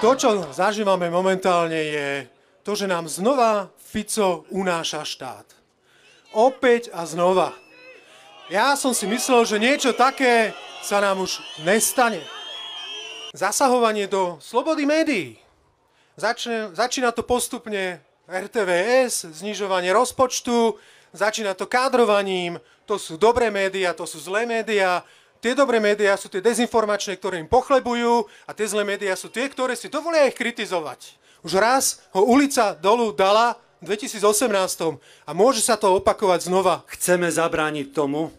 To, čo zažívame momentálne, je to, že nám znova Fico unáša štát. Opäť a znova. Ja som si myslel, že niečo také sa nám už nestane. Zasahovanie do slobody médií. Začína to postupne RTVS, znižovanie rozpočtu, začína to kádrovaním, to sú dobré médiá, to sú zlé médiá. Tie dobré médiá sú tie dezinformačné, ktoré im pochlebujú, a tie zlé médiá sú tie, ktoré si dovolia ich kritizovať. Už raz ho ulica dolu dala v 2018 a môže sa to opakovať znova. Chceme zabrániť tomu,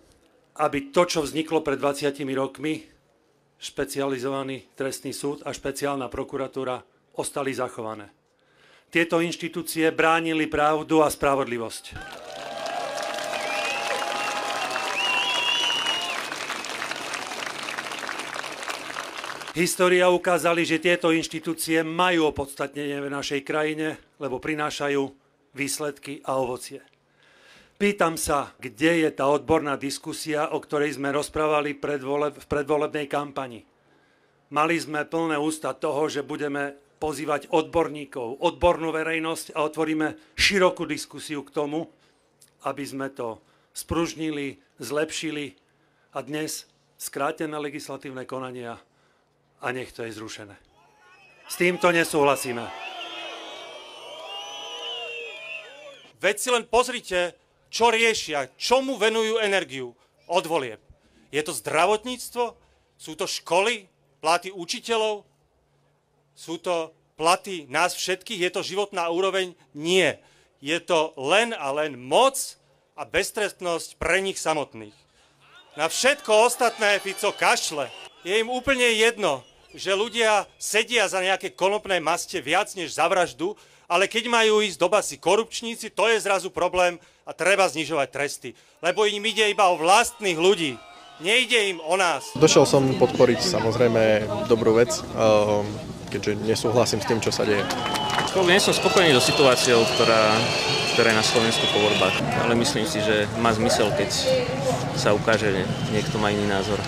aby to, čo vzniklo pred 20 rokmi, špecializovaný trestný súd a špeciálna prokuratúra, ostali zachované. Tieto inštitúcie bránili pravdu a spravodlivosť. História ukázali, že tieto inštitúcie majú opodstatnenie v našej krajine, lebo prinášajú výsledky a ovocie. Pýtam sa, kde je tá odborná diskusia, o ktorej sme rozprávali v predvolebnej kampani. Mali sme plné ústa toho, že budeme pozývať odborníkov, odbornú verejnosť a otvoríme širokú diskusiu k tomu, aby sme to spružnili, zlepšili a dnes skrátené legislatívne konania a nech to je zrušené. S týmto nesúhlasíme. Veď si len pozrite, čo riešia, čomu venujú energiu od volieb. Je to zdravotníctvo? Sú to školy? Platy učiteľov? Sú to platy nás všetkých? Je to životná úroveň? Nie. Je to len a len moc a beztrestnosť pre nich samotných. Na všetko ostatné Fico kašle. Je im úplne jedno, že ľudia sedia za nejaké konopné maste viac než za vraždu, ale keď majú ísť do basy korupčníci, to je zrazu problém a treba znižovať tresty. Lebo im ide iba o vlastných ľudí. Nejde im o nás. Došiel som podporiť samozrejme dobrú vec, keďže nesúhlasím s tým, čo sa deje. Nie som spokojný so situáciou, ktorá je na Slovensku po voľbách, ale myslím si, že má zmysel, keď sa ukáže, že niekto má iný názor.